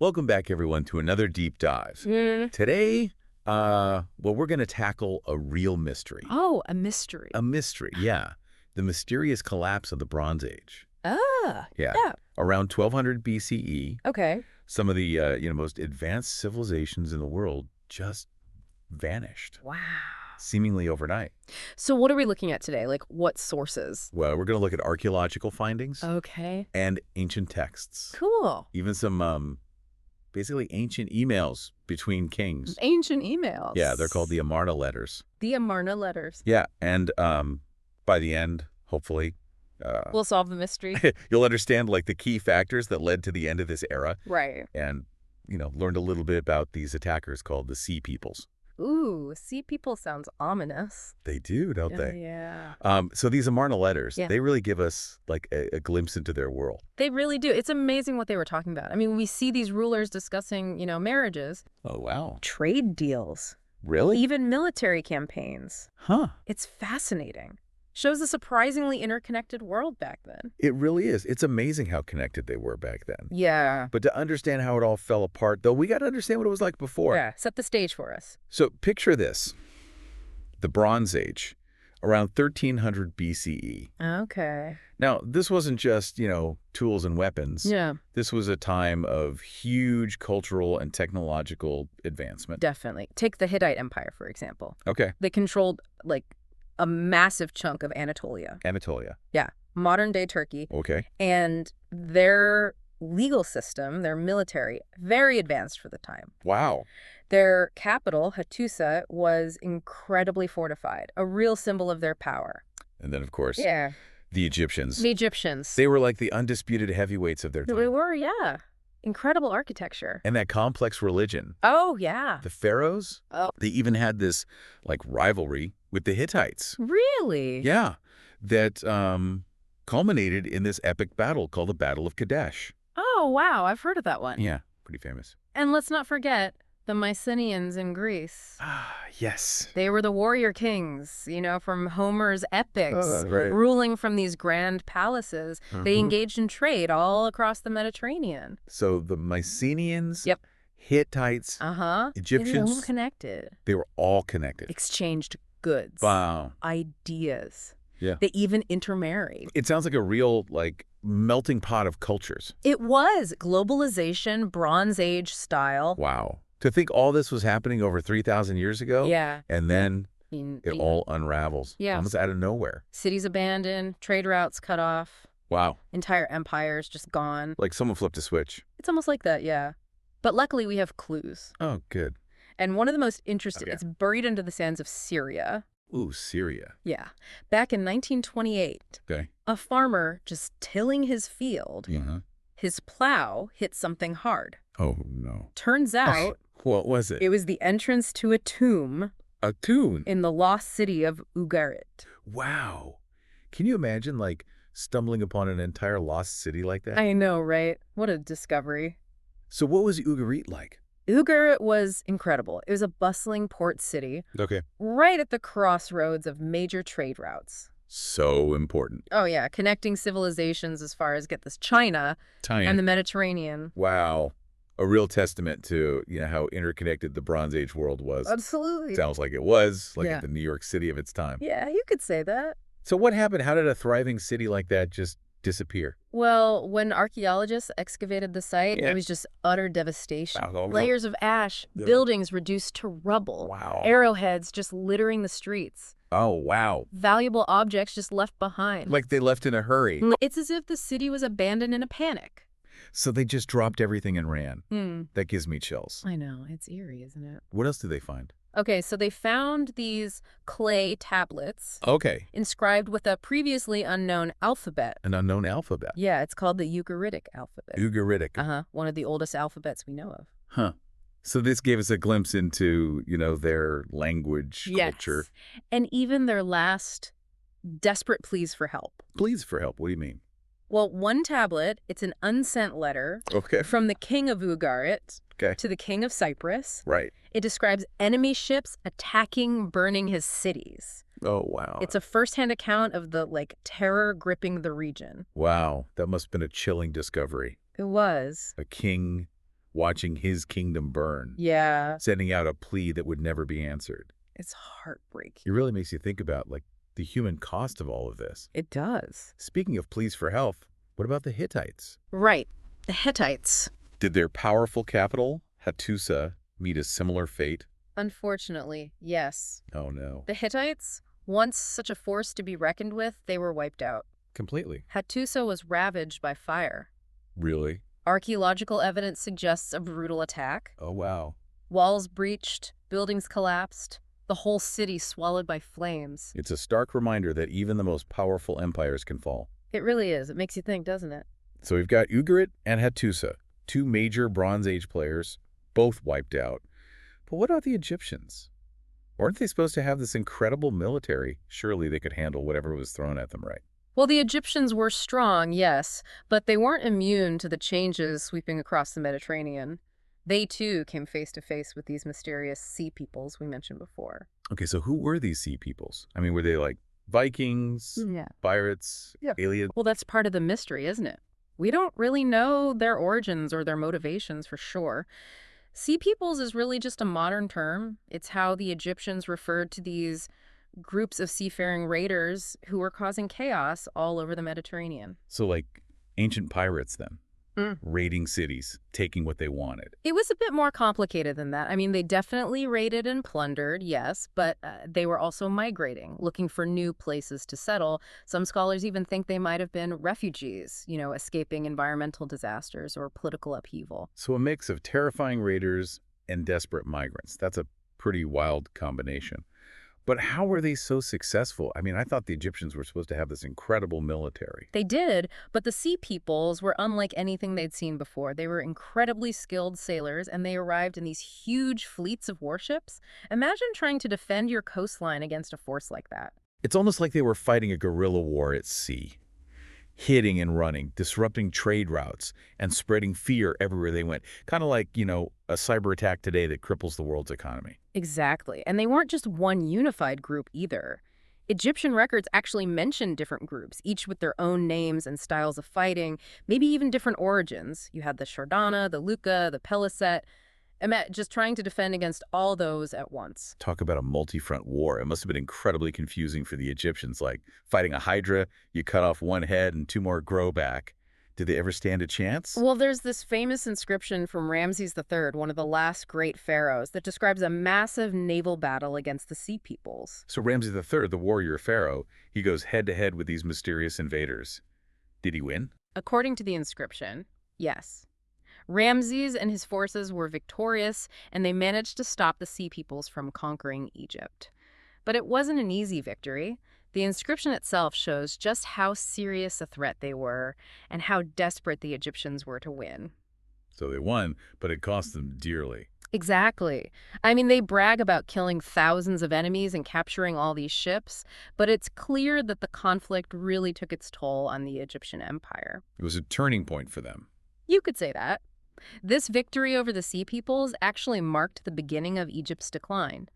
Welcome back, everyone, to another deep dive. Today, we're going to tackle a real mystery. Oh, a mystery. A mystery, yeah. The mysterious collapse of the Bronze Age. Yeah. Around 1200 BCE, Okay. some of the most advanced civilizations in the world just vanished, Wow. seemingly overnight. So what are we looking at today? Like, what sources? Well, we're going to look at archaeological findings Okay. and ancient texts. Cool. Even some, basically ancient emails between kings. Ancient emails. Yeah, they're called the Amarna letters. The Amarna letters. Yeah, and by the end, hopefully, We'll solve the mystery. you'll understand like the key factors that led to the end of this era, Right. and learned a little bit about these attackers called the Sea Peoples. Ooh, sea people sounds ominous. They do, don't they? Yeah. So these Amarna letters, Yeah. they really give us like a glimpse into their world. They really do. It's amazing what they were talking about. I mean, we see these rulers discussing, marriages, Oh, wow. trade deals, Really? even military campaigns. Huh. It's fascinating. Shows a surprisingly interconnected world back then. It really is. It's amazing how connected they were back then. Yeah. But to understand how it all fell apart, though, we got to understand what it was like before. Yeah. Set the stage for us. So picture this. The Bronze Age, around 1300 BCE. Okay. Now, this wasn't just, tools and weapons. Yeah, This was a time of huge cultural and technological advancement. definitely. Take the Hittite Empire, for example. Okay. They controlled, like, a massive chunk of Anatolia. Anatolia. Yeah. Modern-day Turkey. Okay. And their legal system, their military, very advanced for the time. Wow. Their capital, Hattusa, was incredibly fortified, a real symbol of their power. And then, of course, Yeah. the Egyptians. The Egyptians. They were like the undisputed heavyweights of their They time. were, yeah. Incredible architecture. And that complex religion. Oh, yeah. The pharaohs, Oh. they even had this like rivalry with the Hittites. Really? Yeah. That culminated in this epic battle called the Battle of Kadesh. Oh, wow. I've heard of that one. Yeah. Pretty famous. And let's not forget the Mycenaeans in Greece. Ah, yes. They were the warrior kings, from Homer's epics, Right. ruling from these grand palaces. They engaged in trade all across the Mediterranean. So the Mycenaeans, Yep. Hittites, They were Egyptians, all connected. they were all connected. Exchanged goods, Wow. ideas. Yeah. They even intermarried. It sounds like a real like melting pot of cultures. It was globalization, Bronze Age style. Wow. To think all this was happening over 3,000 years ago. Yeah. And then I mean, it all unravels. Yeah. Almost out of nowhere. cities abandoned, trade routes cut off, Wow. entire empires just gone. Like someone flipped a switch. It's almost like that, yeah. But luckily we have clues. Oh, good. And one of the most interesting, Okay. it's buried under the sands of Syria. Ooh, Syria. Yeah. Back in 1928, Okay. a farmer just tilling his field, Uh-huh. his plow hit something hard. Oh, no. Turns out What was it? it was the entrance to a tomb A tune. in the lost city of Ugarit. Wow. Can you imagine like stumbling upon an entire lost city like that? I know, right? What a discovery. So what was Ugarit like? Ugarit was incredible. It was a bustling port city Okay. right at the crossroads of major trade routes. So important. Oh, yeah, connecting civilizations as far as, get this, China and the Mediterranean. Wow. A real testament to, how interconnected the Bronze Age world was. Absolutely. Sounds like it was, like Yeah. the New York City of its time. Yeah, you could say that. So what happened? How did a thriving city like that just disappear? Well, when archaeologists excavated the site, Yeah. it was just utter devastation. Wow. Layers of ash, Yeah. buildings reduced to rubble, Wow. arrowheads just littering the streets, Oh, wow. valuable objects just left behind. Like they left in a hurry. It's as if the city was abandoned in a panic. So they just dropped everything and ran. Hmm. That gives me chills. I know, it's eerie, isn't it? What else did they find? Okay, so they found these clay tablets Okay. inscribed with a previously unknown alphabet. An unknown alphabet. Yeah, it's called the Ugaritic alphabet. Ugaritic. One of the oldest alphabets we know of. Huh. So this gave us a glimpse into, their language, culture. And even their last desperate pleas for help. Pleas for help. What do you mean? Well, one tablet, it's an unsent letter Okay. from the king of Ugarit Okay. to the king of Cyprus. Right. It describes enemy ships attacking, burning his cities. Oh, wow. It's a first-hand account of the, terror gripping the region. Wow. That must have been a chilling discovery. It was. A king watching his kingdom burn, Yeah, sending out a plea that would never be answered. it's heartbreaking. It really makes you think about, like, the human cost of all of this. It does. Speaking of pleas for help, what about the Hittites? Right. The Hittites. Did their powerful capital, Hattusa, meet a similar fate? Unfortunately, yes. Oh, no. The Hittites, once such a force to be reckoned with, they were wiped out. Completely. Hattusa was ravaged by fire. Really? Archaeological evidence suggests a brutal attack. Oh, wow. Walls breached, buildings collapsed, the whole city swallowed by flames. It's a stark reminder that even the most powerful empires can fall. It really is. It makes you think, doesn't it? So we've got Ugarit and Hattusa, two major Bronze Age players, both wiped out. But what about the Egyptians? Weren't they supposed to have this incredible military? Surely they could handle whatever was thrown at them, right? Well, the Egyptians were strong, yes, but they weren't immune to the changes sweeping across the Mediterranean. They, too, came face to face with these mysterious sea peoples we mentioned before. Okay, so who were these sea peoples? I mean, were they like Vikings, Yeah. pirates, aliens? Well, that's part of the mystery, isn't it? We don't really know their origins or their motivations for sure. Sea peoples is really just a modern term. It's how the Egyptians referred to these groups of seafaring raiders who were causing chaos all over the Mediterranean. So like ancient pirates then, Mm. raiding cities, taking what they wanted. It was a bit more complicated than that. I mean, they definitely raided and plundered, yes, but they were also migrating, looking for new places to settle. Some scholars even think they might have been refugees, escaping environmental disasters or political upheaval. So a mix of terrifying raiders and desperate migrants. That's a pretty wild combination. But how were they so successful? I mean, I thought the Egyptians were supposed to have this incredible military. They did, but the sea peoples were unlike anything they'd seen before. They were incredibly skilled sailors, and they arrived in these huge fleets of warships. Imagine trying to defend your coastline against a force like that. It's almost like they were fighting a guerrilla war at sea, hitting and running, disrupting trade routes, and spreading fear everywhere they went. Kind of like, a cyber attack today that cripples the world's economy. Exactly. And they weren't just one unified group either. Egyptian records actually mention different groups, each with their own names and styles of fighting, maybe even different origins. You had the Shardana, the Luka, the Peliset. Just trying to defend against all those at once. Talk about a multi-front war. It must have been incredibly confusing for the Egyptians, like fighting a hydra, you cut off one head and two more grow back. Did they ever stand a chance? Well, there's this famous inscription from Ramses III, one of the last great pharaohs, that describes a massive naval battle against the Sea Peoples. So Ramses III, the warrior pharaoh, he goes head-to-head with these mysterious invaders. Did he win? According to the inscription, yes. Ramses and his forces were victorious, and they managed to stop the Sea Peoples from conquering Egypt. But it wasn't an easy victory. The inscription itself shows just how serious a threat they were and how desperate the Egyptians were to win. So they won, but it cost them dearly. Exactly. I mean, they brag about killing thousands of enemies and capturing all these ships, but it's clear that the conflict really took its toll on the Egyptian empire. It was a turning point for them. You could say that. This victory over the Sea Peoples actually marked the beginning of Egypt's decline.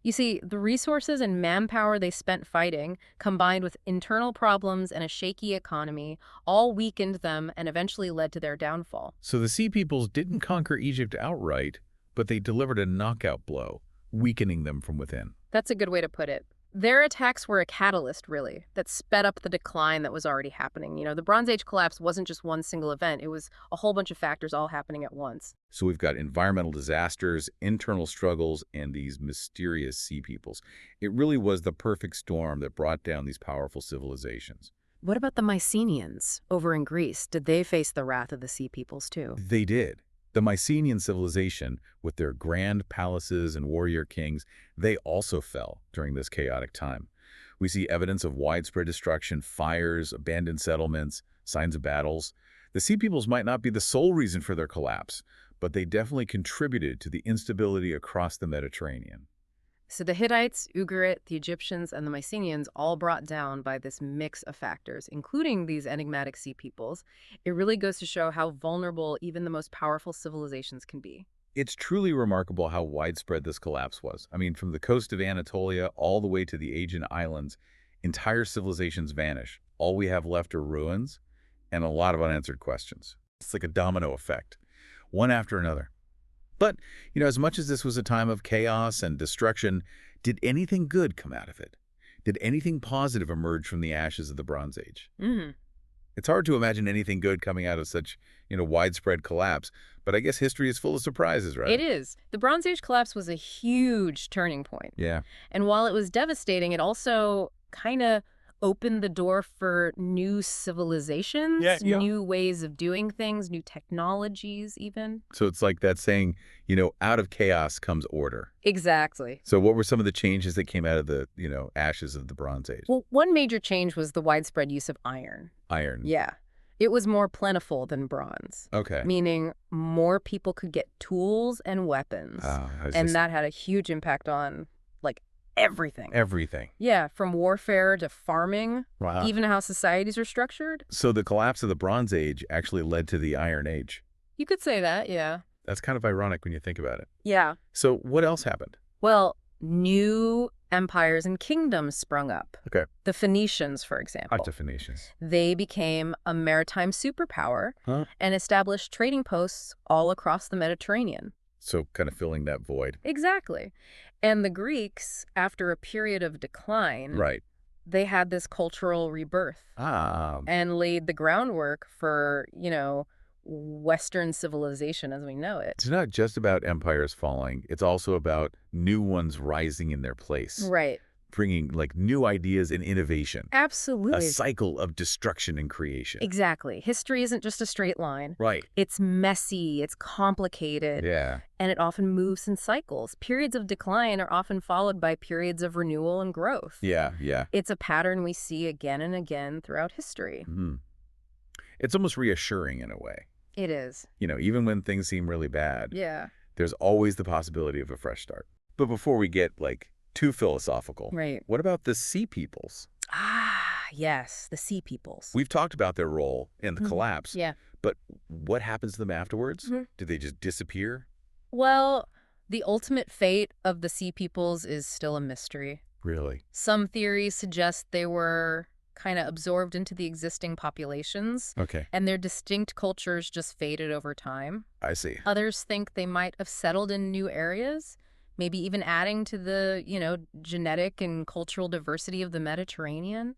You see, the resources and manpower they spent fighting, combined with internal problems and a shaky economy, all weakened them and eventually led to their downfall. So the Sea Peoples didn't conquer Egypt outright, but they delivered a knockout blow, weakening them from within. That's a good way to put it. Their attacks were a catalyst, really, that sped up the decline that was already happening. The Bronze Age collapse wasn't just one single event. It was a whole bunch of factors all happening at once. So we've got environmental disasters, internal struggles, and these mysterious sea peoples. It really was the perfect storm that brought down these powerful civilizations. What about the Mycenaeans over in Greece? Did they face the wrath of the Sea Peoples, too? They did. The Mycenaean civilization, with their grand palaces and warrior kings, they also fell during this chaotic time. We see evidence of widespread destruction, fires, abandoned settlements, signs of battles. The Sea Peoples might not be the sole reason for their collapse, but they definitely contributed to the instability across the Mediterranean. So the Hittites, Ugarit, the Egyptians, and the Mycenaeans all brought down by this mix of factors, including these enigmatic sea peoples. It really goes to show how vulnerable even the most powerful civilizations can be. It's truly remarkable how widespread this collapse was. I mean, from the coast of Anatolia all the way to the Aegean Islands, entire civilizations vanish. All we have left are ruins and a lot of unanswered questions. It's like a domino effect, one after another. But, as much as this was a time of chaos and destruction, did anything good come out of it? Did anything positive emerge from the ashes of the Bronze Age? Hmm. It's hard to imagine anything good coming out of such, widespread collapse, but I guess history is full of surprises, right? It is. The Bronze Age collapse was a huge turning point. Yeah. And while it was devastating, it also kind of opened the door for new civilizations, Yeah. new ways of doing things, new technologies even. So it's like that saying, out of chaos comes order. Exactly. So what were some of the changes that came out of the, ashes of the Bronze Age? Well, one major change was the widespread use of iron. Iron. Yeah. It was more plentiful than bronze, Okay. meaning more people could get tools and weapons. And that had a huge impact on, like, everything. Everything. Yeah, from warfare to farming, Wow. even how societies are structured. So the collapse of the Bronze Age actually led to the Iron Age. You could say that, yeah. That's kind of ironic when you think about it. Yeah. So what else happened? Well, new empires and kingdoms sprung up. Okay. The Phoenicians, for example. The Phoenicians. They became a maritime superpower Huh? and established trading posts all across the Mediterranean. So kind of filling that void. Exactly. And the Greeks, after a period of decline, Right. they had this cultural rebirth Ah. and laid the groundwork for, Western civilization as we know it. It's not just about empires falling. It's also about new ones rising in their place. Right. Bringing new ideas and innovation. A Absolutely. cycle of destruction and creation. Exactly. History isn't just a straight line. Right. It's messy, it's complicated, Yeah. and it often moves in cycles. Periods of decline are often followed by periods of renewal and growth. Yeah. It's a pattern we see again and again throughout history. Mhm. It's almost reassuring in a way. It is. Even when things seem really bad, Yeah. there's always the possibility of a fresh start. But before we get, too philosophical, Right. what about the Sea Peoples? Ah, yes, the Sea Peoples. We've talked about their role in the collapse, Yeah. but what happens to them afterwards? Mhm. Do they just disappear? Well, the ultimate fate of the Sea Peoples is still a mystery. Really? Some theories suggest they were kind of absorbed into the existing populations, Okay, and their distinct cultures just faded over time. I see. Others think they might have settled in new areas, maybe even adding to the, genetic and cultural diversity of the Mediterranean.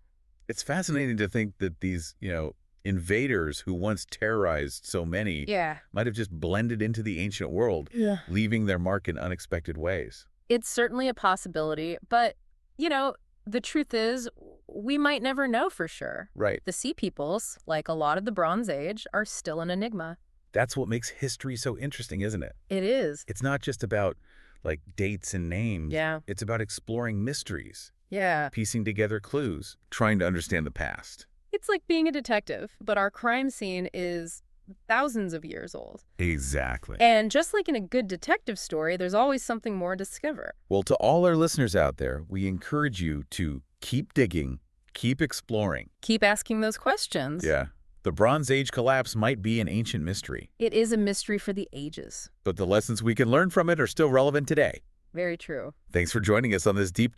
It's fascinating to think that these, invaders who once terrorized so many Yeah. might have just blended into the ancient world, Yeah. leaving their mark in unexpected ways. It's certainly a possibility, but, the truth is, we might never know for sure. Right. The Sea Peoples, like a lot of the Bronze Age, are still an enigma. That's what makes history so interesting, isn't it? It is. It's not just about, dates and names. Yeah. It's about exploring mysteries, Yeah. piecing together clues, trying to understand the past. It's like being a detective, but our crime scene is thousands of years old. Exactly. And just like in a good detective story, there's always something more to discover. Well, to all our listeners out there, we encourage you to keep digging, keep exploring. Keep asking those questions. Yeah. The Bronze Age collapse might be an ancient mystery, It is a mystery for the ages. but the lessons we can learn from it are still relevant today. Very true. Thanks for joining us on this deep